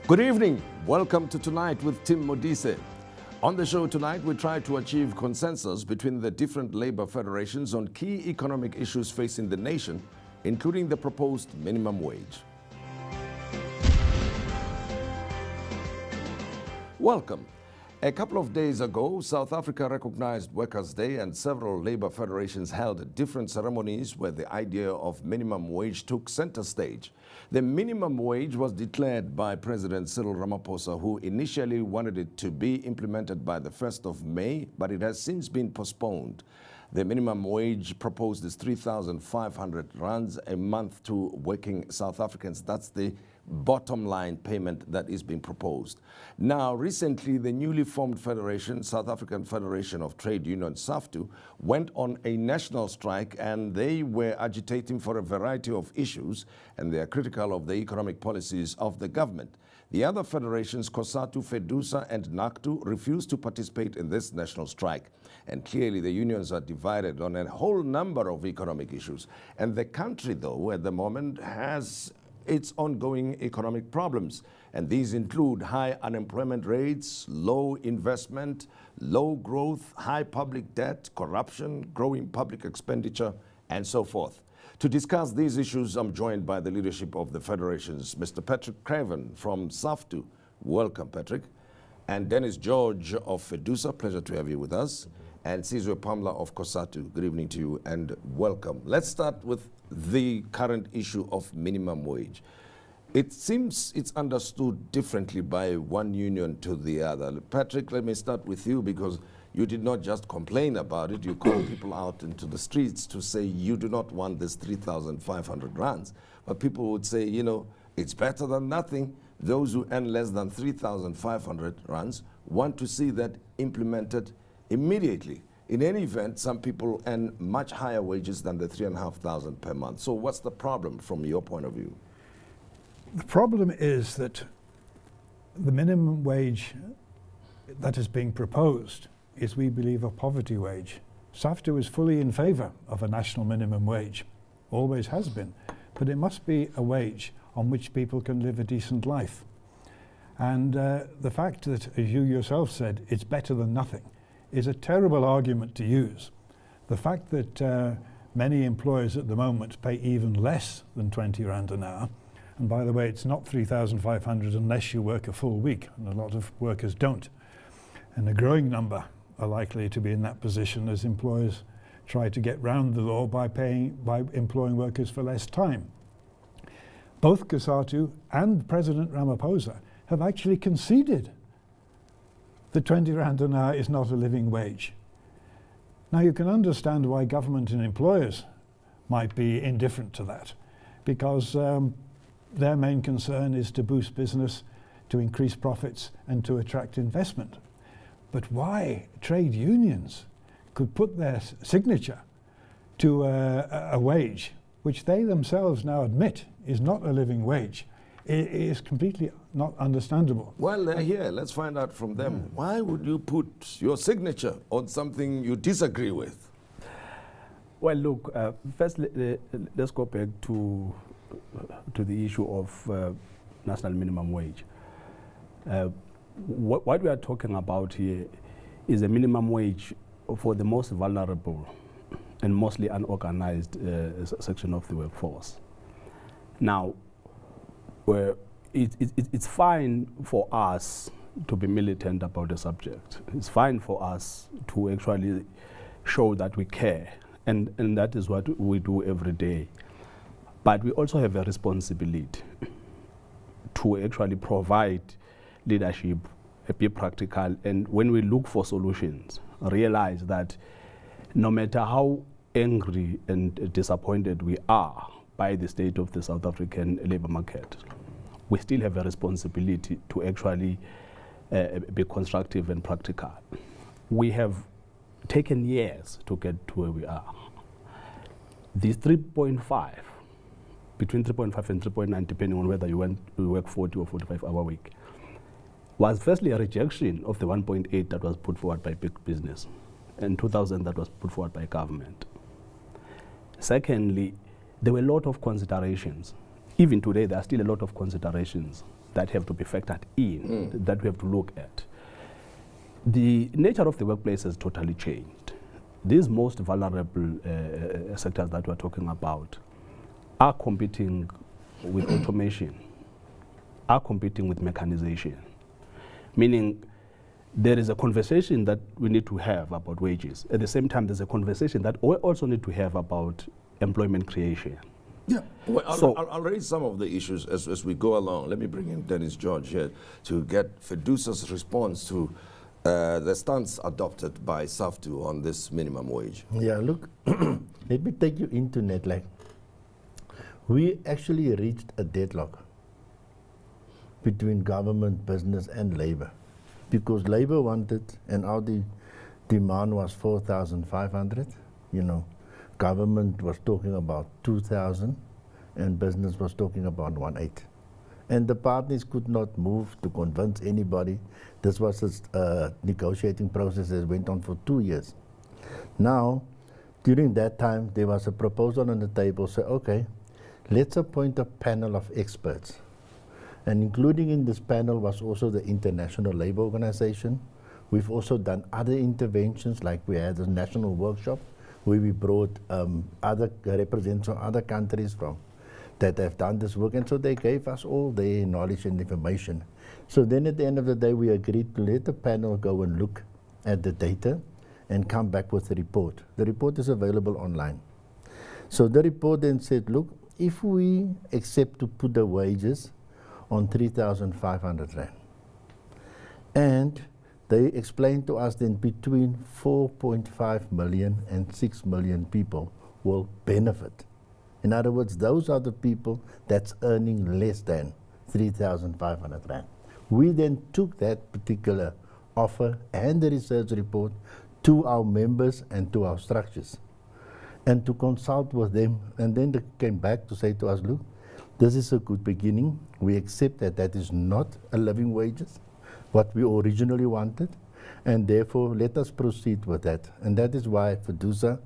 Good evening. Welcome to Tonight with Tim Modise. On the show tonight, we try to achieve consensus between the different labor federations on key economic issues facing the nation, including the proposed minimum wage. Welcome. A couple of days ago, South Africa recognized Workers' Day, and several labor federations held different ceremonies where the idea of minimum wage took center stage. The minimum wage was declared by President Cyril Ramaphosa, who initially wanted it to be implemented by the 1st of May, but it has since been postponed. The minimum wage proposed is 3,500 rands a month to working South Africans. That's the bottom line payment that is being proposed. Now, recently, the newly formed federation, South African Federation of Trade Unions, SAFTU, went on a national strike, and they were agitating for a variety of issues, and they are critical of the economic policies of the government. The other federations, Cosatu, FEDUSA, and NACTU, refused to participate in this national strike. And clearly, the unions are divided on a whole number of economic issues. And the country, though, at the moment has its ongoing economic problems. And these include high unemployment rates, low investment, low growth, high public debt, corruption, growing public expenditure, and so forth. To discuss these issues, I'm joined by the leadership of the federations, Mr. Craven from SAFTU. Welcome, Patrick. And Dennis George of FEDUSA, pleasure to have you with us. And Sizwe Pamla of Cosatu, good evening to you and welcome. Let's start with the current issue of minimum wage. It seems it's understood differently by one union to the other. Patrick, let me start with you, because you did not just complain about it, you called people out into the streets to say you do not want this 3,500 rands. But people would say, you know, it's better than nothing. Those who earn less than 3,500 rands want to see that implemented immediately. In any event, some people earn much higher wages than the 3,500 per month. So what's the problem from your point of view? The problem is that the minimum wage that is being proposed is, we believe, a poverty wage. SAFTU is fully in favor of a national minimum wage, always has been, but it must be a wage on which people can live a decent life. And the fact that, as you yourself said, it's better than nothing is a terrible argument to use. The fact that many employers at the moment pay even less than 20 rand an hour, and by the way, it's not 3,500 unless you work a full week, and a lot of workers don't. And a growing number are likely to be in that position as employers try to get round the law by employing workers for less time. Both Cosatu and President Ramaphosa have actually conceded that 20 rand an hour is not a living wage. Now, you can understand why government and employers might be indifferent to that, because their main concern is to boost business, to increase profits, and to attract investment. But why trade unions could put their signature to a wage which they themselves now admit is not a living wage is completely not understandable. Well, they're here. Let's find out from them. Why would you put your signature on something you disagree with? Well, look, first let's go back to the issue of national minimum wage. What we are talking about here is a minimum wage for the most vulnerable and mostly unorganized section of the workforce. Now, it's fine for us to be militant about the subject. It's fine for us to actually show that we care, and that is what we do every day. But we also have a responsibility to actually provide leadership, be practical, and when we look for solutions, realize that no matter how angry and disappointed we are by the state of the South African labor market, we still have a responsibility to actually be constructive and practical. We have taken years to get to where we are. These 3.5, between 3.5 and 3.9, depending on whether you work 40 or 45-hour week, was firstly a rejection of the 1.8 that was put forward by big business, and 2000 that was put forward by government. Secondly, there were a lot of considerations. Even today, there are still a lot of considerations that have to be factored in, that we have to look at. The nature of the workplace has totally changed. These most vulnerable sectors that we're talking about are competing with automation, are competing with mechanization, meaning there is a conversation that we need to have about wages. At the same time, there's a conversation that we also need to have about employment creation. Yeah, well, I'll raise some of the issues as we go along. Let me bring in Dennis George here to get FEDUSA's response to the stance adopted by SAFTU on this minimum wage. Yeah, look, let me take you into NetLag. We actually reached a deadlock between government, business, and labor, because labor wanted, and our demand was 4,500. You know, government was talking about 2,000, and business was talking about 1.8. And the parties could not move to convince anybody. This was a negotiating process that went on for 2 years. Now, during that time, there was a proposal on the table, say, okay, let's appoint a panel of experts. And including in this panel was also the International Labour Organization. We've also done other interventions, like we had a national workshop where we brought other representatives from other countries from that have done this work, and so they gave us all their knowledge and information. So then at the end of the day, we agreed to let the panel go and look at the data and come back with a report. The report is available online. So the report then said, look, if we accept to put the wages on 3,500 Rand, and they explained to us then between 4.5 million and 6 million people will benefit. In other words, those are the people that's earning less than 3,500 Rand. We then took that particular offer and the research report to our members and to our structures, and to consult with them, and then they came back to say to us, look, this is a good beginning. We accept that that is not a living wages, what we originally wanted, and therefore let us proceed with that. And that is why FEDUSA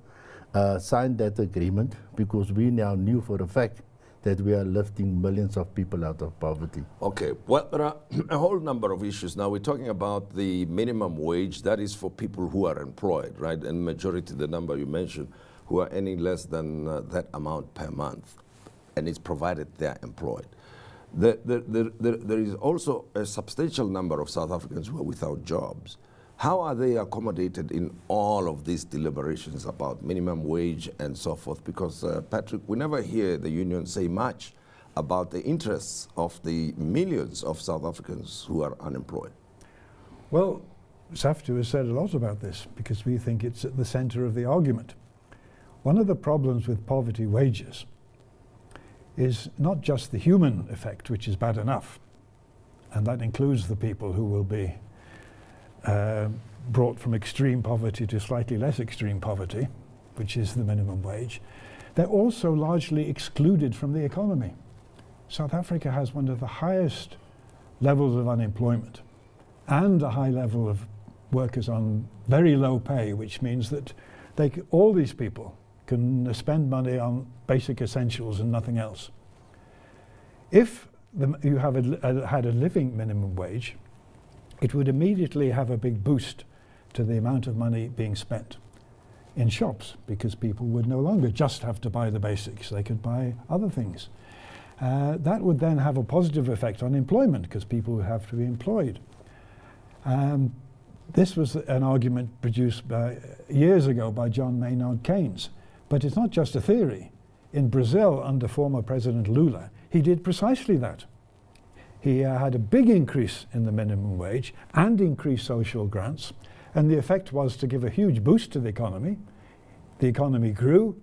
signed that agreement, because we now knew for a fact that we are lifting millions of people out of poverty. Okay, well, there are a whole number of issues. Now we're talking about the minimum wage, that is for people who are employed, right? And majority, the number you mentioned, who are earning less than that amount per month, and it's provided they're employed. There is also a substantial number of South Africans who are without jobs. How are they accommodated in all of these deliberations about minimum wage and so forth? Because, Patrick, we never hear the union say much about the interests of the millions of South Africans who are unemployed. Well, SAFTU has said a lot about this because we think it's at the center of the argument. One of the problems with poverty wages is not just the human effect, which is bad enough, and that includes the people who will be brought from extreme poverty to slightly less extreme poverty, which is the minimum wage. They're also largely excluded from the economy. South Africa has one of the highest levels of unemployment and a high level of workers on very low pay, which means that all these people can spend money on basic essentials and nothing else. If you have had a living minimum wage, it would immediately have a big boost to the amount of money being spent in shops, because people would no longer just have to buy the basics, they could buy other things. That would then have a positive effect on employment, because people would have to be employed. This was an argument produced years ago by John Maynard Keynes, but it's not just a theory. In Brazil, under former President Lula, he did precisely that. He had a big increase in the minimum wage and increased social grants, and the effect was to give a huge boost to the economy. The economy grew,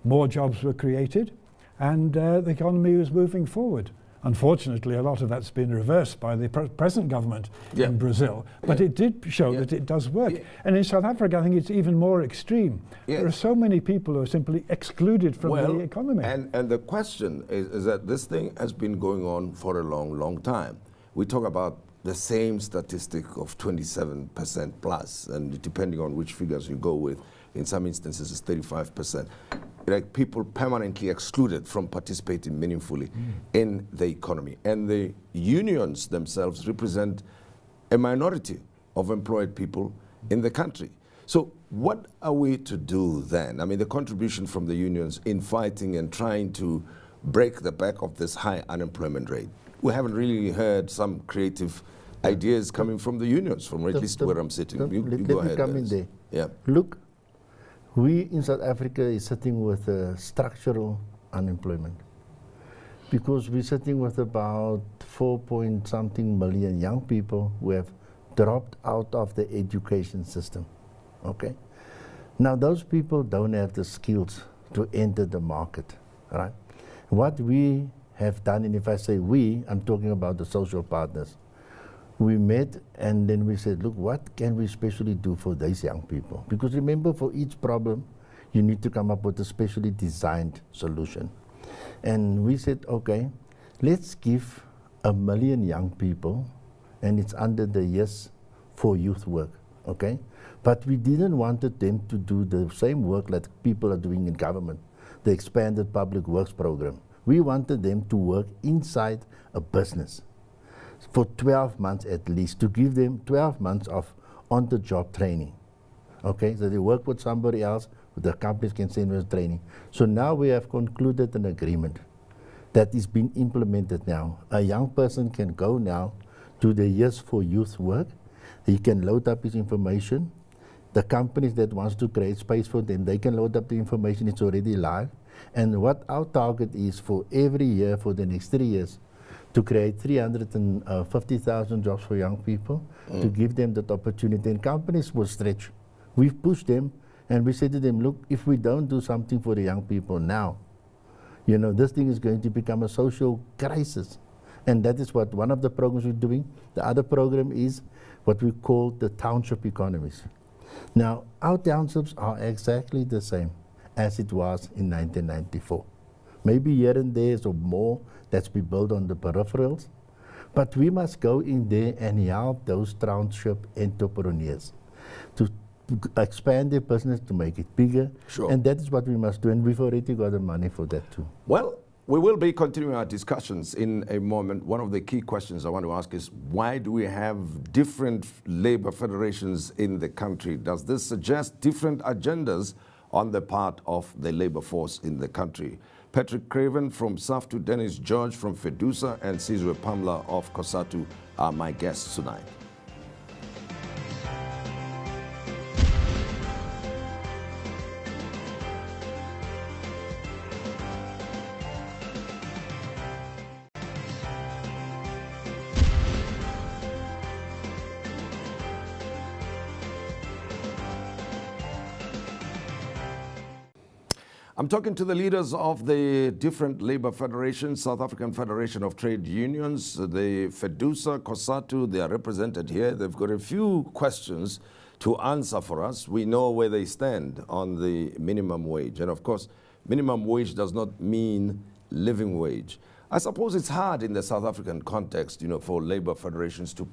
more jobs were created, and the economy was moving forward. Unfortunately, a lot of that's been reversed by the present government in Brazil, but it did show that it does work. And in South Africa, I think it's even more extreme. There are so many people who are simply excluded from the economy. And the question is that this thing has been going on for a long, long time. We talk about the same statistic of 27% plus, and depending on which figures you go with, in some instances it's 35%. like people permanently excluded from participating meaningfully in the economy. And the unions themselves represent a minority of employed people in the country. So what are we to do then? I mean, the contribution from the unions in fighting and trying to break the back of this high unemployment rate. We haven't really heard some creative ideas coming from the unions, from at least where I'm sitting. You go ahead. Let me come in there. Yeah. Look, we in South Africa is sitting with structural unemployment because we're sitting with about 4-point-something million young people who have dropped out of the education system. Okay? Now those people don't have the skills to enter the market, right? What we have done, and if I say we, I'm talking about the social partners. We met and then we said, look, what can we specially do for these young people? Because remember, for each problem, you need to come up with a specially designed solution. And we said, okay, let's give 1 million young people, and it's under the Yes for Youth work, okay? But we didn't want them to do the same work that people are doing in government, the expanded public works program. We wanted them to work inside a business for 12 months at least, to give them 12 months of on-the-job training. Okay, so they work with somebody else, the companies can send them training. So now we have concluded an agreement that is being implemented now. A young person can go now to the Yes for Youth work. He can load up his information. The companies that wants to create space for them, they can load up the information, it's already live. And what our target is for every year for the next 3 years, to create 350,000 jobs for young people, to give them that opportunity. And companies will stretch. We've pushed them and we said to them, look, if we don't do something for the young people now, you know, this thing is going to become a social crisis. And that is what one of the programs we're doing. The other program is what we call the Township Economies. Now, our townships are exactly the same as it was in 1994. Maybe here and there is more that's been built on the peripherals, but we must go in there and help those township entrepreneurs to expand their business, to make it bigger. Sure. And that is what we must do, and we've already got the money for that too. Well, we will be continuing our discussions in a moment. One of the key questions I want to ask is, why do we have different labor federations in the country? Does this suggest different agendas on the part of the labor force in the country? Patrick Craven from SAFTU, Dennis George from FEDUSA, and Sizwe Pamla of Cosatu are my guests tonight. I'm talking to the leaders of the different labor federations, South African Federation of Trade Unions, the FEDUSA, Cosatu. They are represented here. They've got a few questions to answer for us. We know where they stand on the minimum wage. And of course, minimum wage does not mean living wage. I suppose it's hard in the South African context, you know, for labor federations to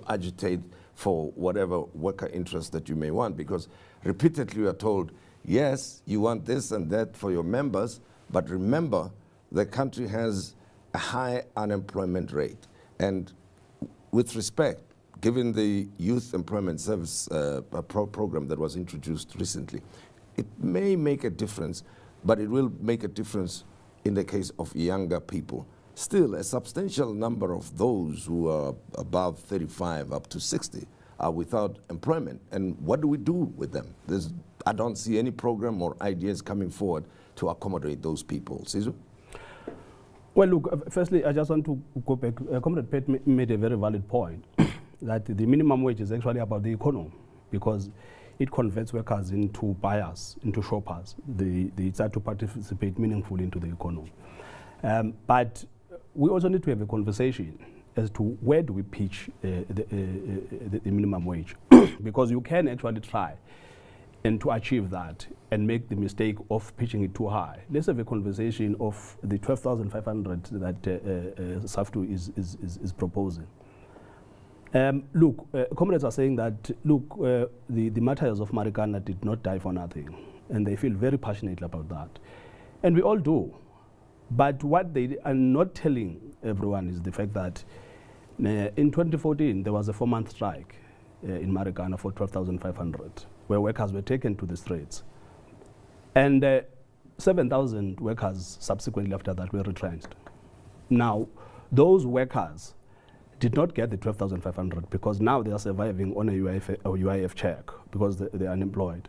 agitate for whatever worker interest that you may want, because repeatedly we are told, yes, you want this and that for your members, but remember, the country has a high unemployment rate. And with respect, given the Youth Employment Service program that was introduced recently, it may make a difference, but it will make a difference in the case of younger people. Still, a substantial number of those who are above 35 up to 60 are without employment. And what do we do with them? I don't see any program or ideas coming forward to accommodate those people. Sizwe? Well, look, firstly, I just want to go back. Comrade Pet made a very valid point that the minimum wage is actually about the economy, because it converts workers into buyers, into shoppers. They start to participate meaningfully into the economy. But we also need to have a conversation as to where do we pitch the minimum wage, because you can actually try and to achieve that and make the mistake of pitching it too high. Let's have a conversation of the 12,500 that SAFTU is proposing. Look, comrades are saying that, look, the martyrs of Marikana did not die for nothing. and they feel very passionate about that. And we all do. But what they are not telling everyone is the fact that in 2014, there was a 4-month strike in Marikana for 12,500, where workers were taken to the streets. And 7,000 workers subsequently after that were retrenched. Now, those workers did not get the 12,500 because now they are surviving on a UIF check because they are unemployed.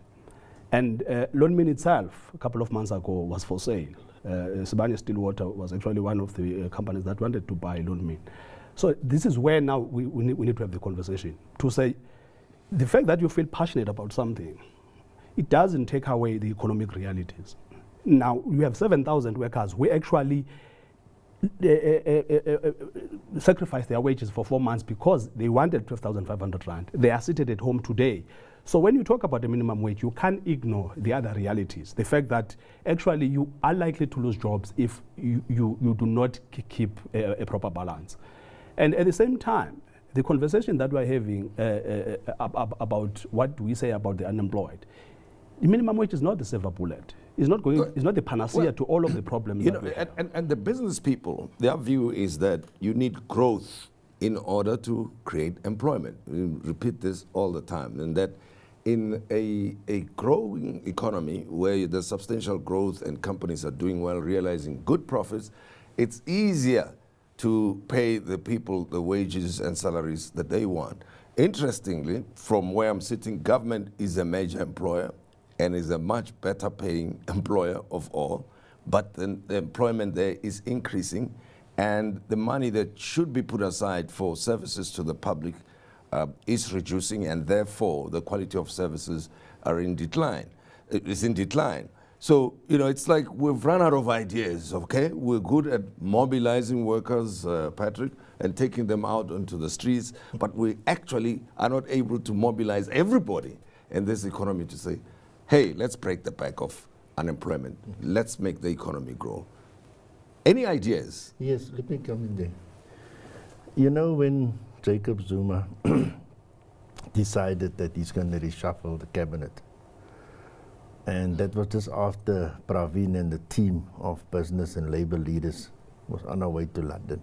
And Lonmin itself, a couple of months ago, was for sale. Sibanye Stillwater was actually one of the companies that wanted to buy Lonmin. So this is where now we need to have the conversation to say, the fact that you feel passionate about something, it doesn't take away the economic realities. Now, you have 7,000 workers who actually sacrificed their wages for 4 months because they wanted 12,500 rand. They are seated at home today. So when you talk about the minimum wage, you can't ignore the other realities. The fact that actually you are likely to lose jobs if you do not keep a proper balance. And at the same time, the conversation that we're having about what do we say about the unemployed, the minimum wage is not the silver bullet. It's not going. It's not the panacea to all of the problems. You know, and the business people, their view is that you need growth in order to create employment. We repeat this all the time, and that in a growing economy where there's substantial growth and companies are doing well, realizing good profits, it's easier to pay the people the wages and salaries that they want. Interestingly, from where I'm sitting, government is a major employer and is a much better paying employer of all, but the employment there is increasing, and the money that should be put aside for services to the public is reducing, and therefore the quality of services are in decline. It's in decline. So, you know, it's like we've run out of ideas, okay? We're good at mobilizing workers, Patrick, and taking them out onto the streets, but we actually are not able to mobilize everybody in this economy to say, hey, let's break the back of unemployment. Let's make the economy grow. Any ideas? Yes, let me come in there. You know, when Jacob Zuma decided that he's going to reshuffle the cabinet, and that was just after Praveen and the team of business and labor leaders was on our way to London.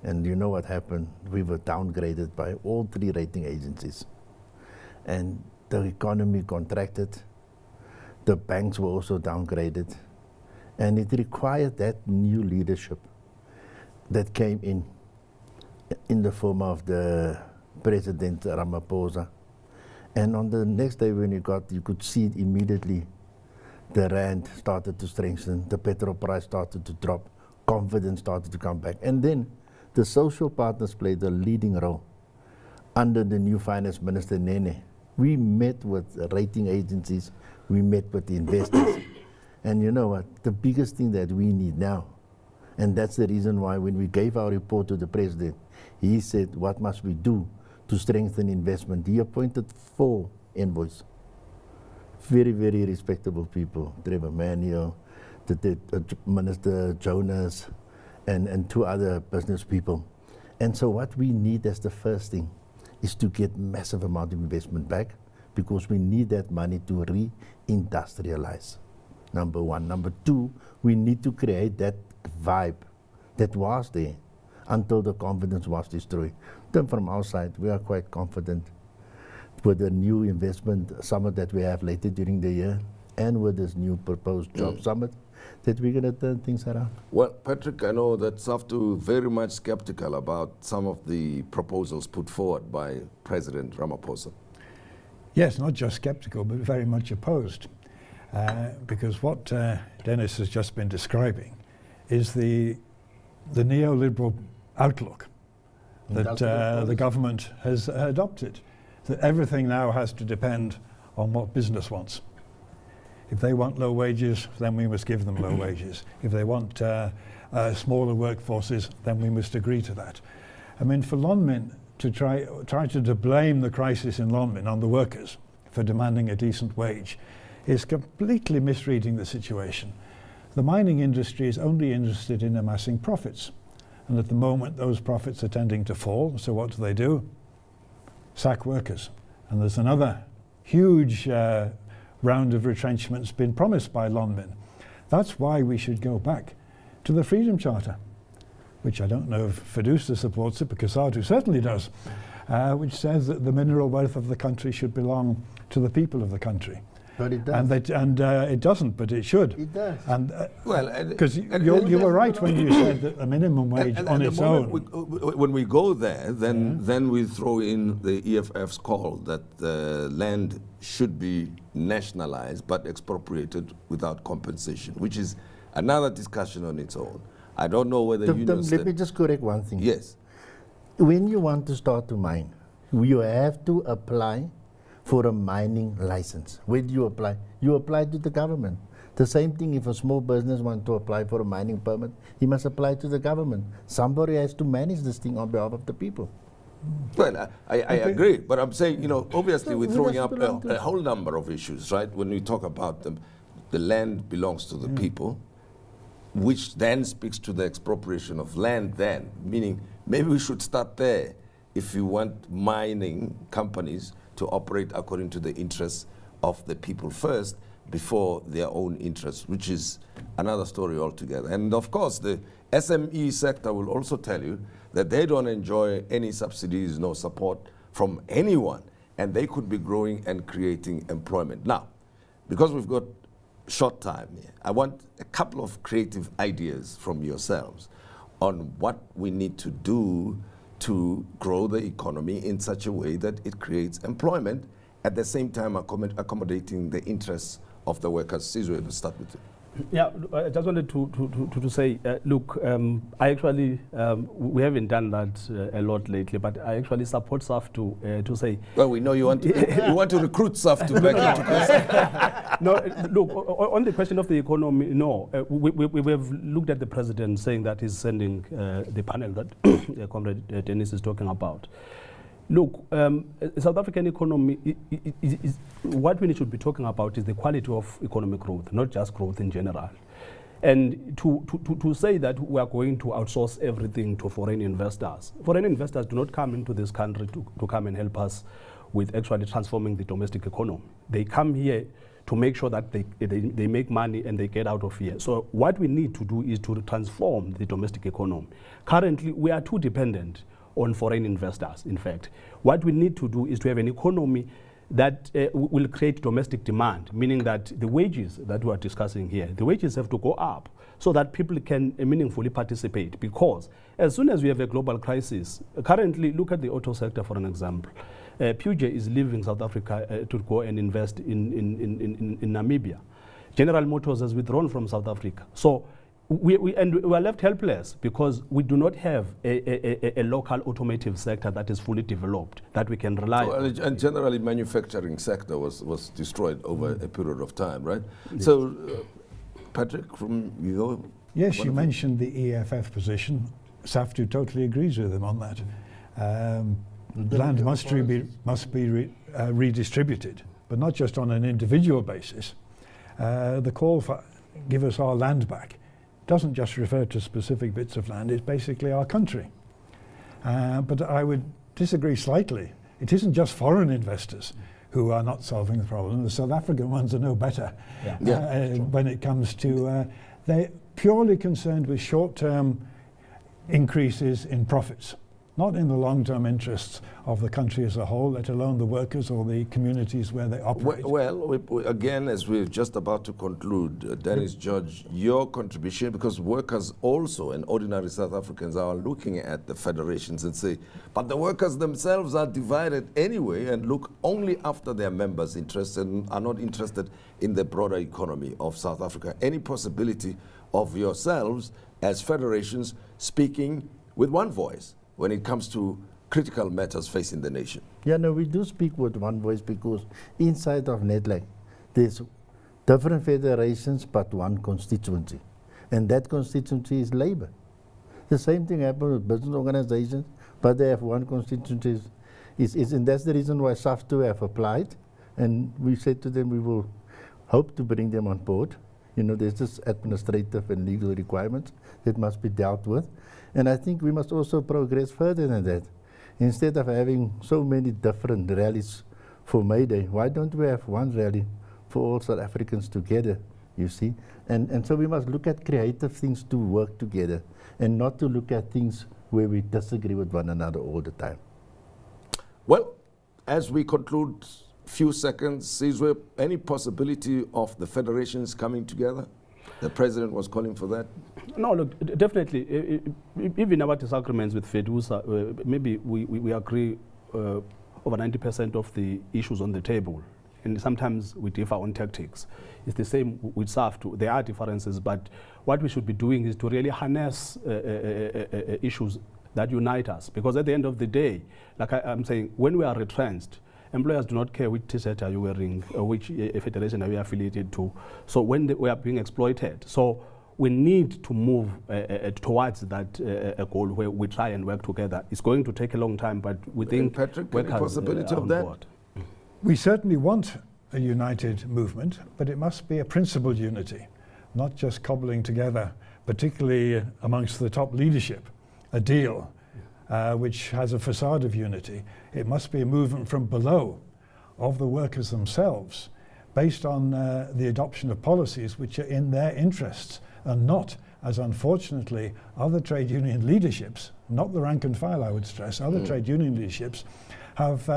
And you know what happened? We were downgraded by all 3 rating agencies. And the economy contracted. The banks were also downgraded. And it required that new leadership that came in the form of the President Ramaphosa. And on the next day when you could see it immediately, the rand started to strengthen, the petrol price started to drop, confidence started to come back. And then the social partners played a leading role under the new finance minister, Nene. We met with rating agencies, we met with the investors. And you know what, the biggest thing that we need now, and that's the reason why when we gave our report to the president, he said, what must we do to strengthen investment? He appointed 4 envoys. Very, very respectable people. Trevor Manuel, the Minister Jonas, and 2 other business people. And so what we need as the first thing is to get massive amount of investment back, because we need that money to re-industrialize. Number 1. Number 2, we need to create that vibe that was there until the confidence was destroyed. Then from our side, we are quite confident with the new investment summit that we have later during the year, and with this new proposed job summit, that we're going to turn things around. Well, Patrick, I know that SAFTU very much skeptical about some of the proposals put forward by President Ramaphosa. Yes, not just skeptical, but very much opposed. Because what Dennis has just been describing is the neoliberal outlook that the government has adopted. That everything now has to depend on what business wants. If they want low wages, then we must give them low wages. If they want smaller workforces, then we must agree to that. I mean, for Lonmin to try to blame the crisis in Lonmin on the workers for demanding a decent wage is completely misreading the situation. The mining industry is only interested in amassing profits. And at the moment, those profits are tending to fall. So what do? Sack workers. And there's another huge round of retrenchments been promised by Lonmin. That's why we should go back to the Freedom Charter, which I don't know if FEDUSA supports it, but Cosatu certainly does, which says that the mineral wealth of the country should belong to the people of the country. But it does. And it doesn't, but it should. It does. And Well, because you were right when you said that the minimum wage on its own. When we go there, then we throw in the EFF's call that the land should be nationalized but expropriated without compensation, which is another discussion on its own. I don't know whether Let me just correct one thing. Yes. When you want to start to mine, you have to apply for a mining license. Where do you apply? You apply to the government. The same thing if a small business wants to apply for a mining permit, he must apply to the government. Somebody has to manage this thing on behalf of the people. Well, I agree, but I'm saying, obviously No, we're we throwing just up belong to a whole number of issues, right? When we talk about the land belongs to the people, which then speaks to the expropriation of land then, meaning maybe we should start there if you want mining companies to operate according to the interests of the people first before their own interests, which is another story altogether. And of course, the SME sector will also tell you that they don't enjoy any subsidies, no support from anyone, and they could be growing and creating employment. Now, because we've got short time here, I want a couple of creative ideas from yourselves on what we need to do to grow the economy in such a way that it creates employment, at the same time accommodating the interests of the workers. Sizwe, we'll start with you. Yeah, I just wanted to say, look, I actually, we haven't done that a lot lately, but I actually support SAFTU to say. Well, we know you want to, you want to recruit SAFTU back into Cosatu. No, look, on the question of the economy, no. We have looked at the president saying that he's sending the panel that Comrade Dennis is talking about. Look, South African economy, what we should be talking about is the quality of economic growth, not just growth in general. And to say that we are going to outsource everything to foreign investors do not come into this country to come and help us with actually transforming the domestic economy. They come here to make sure that they make money and they get out of here. So what we need to do is to transform the domestic economy. Currently, we are too dependent on foreign investors, in fact. What we need to do is to have an economy that will create domestic demand, meaning that the wages that we are discussing here, the wages have to go up so that people can meaningfully participate. Because as soon as we have a global crisis, currently, look at the auto sector, for an example. Puget is leaving South Africa to go and invest in Namibia. General Motors has withdrawn from South Africa. So we are left helpless because we do not have a local automotive sector that is fully developed, that we can rely on. And generally, manufacturing sector was destroyed over a period of time, right? Yes. So, Patrick, from your... Yes, you mentioned the EFF position. SAFTU totally agrees with them on that. Land must be redistributed, but not just on an individual basis. The call for give us our land back doesn't just refer to specific bits of land, it's basically our country. But I would disagree slightly. It isn't just foreign investors who are not solving the problem. The South African ones are no better when it comes to, they're purely concerned with short-term increases in profits, not in the long-term interests of the country as a whole, let alone the workers or the communities where they operate. Well, again, as we're just about to conclude, Dennis George, your contribution, because workers also and ordinary South Africans are looking at the federations and say, but the workers themselves are divided anyway and look only after their members' interests and are not interested in the broader economy of South Africa. Any possibility of yourselves as federations speaking with one voice when it comes to critical matters facing the nation? Yeah, no, we do speak with one voice because inside of NEDLAC, there's different federations but one constituency. And that constituency is labor. The same thing happens with business organizations, but they have one constituency. And that's the reason why SAFTU have applied. And we said to them we will hope to bring them on board. You know, there's just administrative and legal requirements that must be dealt with. And I think we must also progress further than that. Instead of having so many different rallies for May Day, why don't we have one rally for all South Africans together, you see. And so we must look at creative things to work together and not to look at things where we disagree with one another all the time. Well, as we conclude, few seconds, Sizwe, any possibility of the federations coming together? The president was calling for that. No, look, definitely. Even our disagreements with FEDUSA, maybe we agree over 90% of the issues on the table. And sometimes we differ on tactics. It's the same with SAFTU. There are differences, but what we should be doing is to really harness issues that unite us. Because at the end of the day, like I'm saying, when we are retrenched, employers do not care which T-shirt are you wearing, or which federation are you affiliated to. So when we are being exploited, so we need to move towards that a goal where we try and work together. It's going to take a long time, but we think Patrick, any possibility of that? Board. We certainly want a united movement, but it must be a principled unity, not just cobbling together, particularly amongst the top leadership, a deal which has a facade of unity. It must be a movement from below, of the workers themselves, based on the adoption of policies which are in their interests, and not, as unfortunately other trade union leaderships, not the rank and file I would stress, other trade union leaderships have,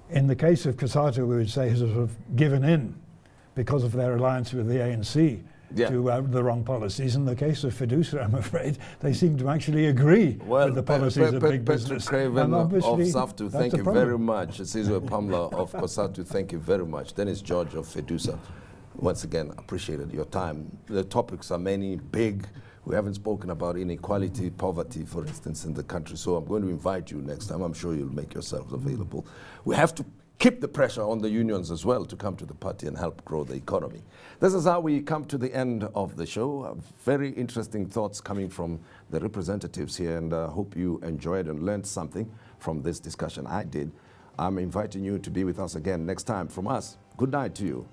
in the case of Cosatu, we would say, has sort of given in because of their alliance with the ANC to the wrong policies. In the case of FEDUSA, I'm afraid, they seem to actually agree with the policies of big business. Craven of SAFTU, thank you very much. Sizwe Pamla of Cosatu, thank you very much. Dennis George of FEDUSA, once again, appreciated your time. The topics are many, big. We haven't spoken about inequality, poverty, for instance, in the country. So I'm going to invite you next time. I'm sure you'll make yourselves available. We have to keep the pressure on the unions as well to come to the party and help grow the economy. This is how we come to the end of the show. Very interesting thoughts coming from the representatives here, and I hope you enjoyed and learned something from this discussion. I did. I'm inviting you to be with us again next time. From us, good night to you.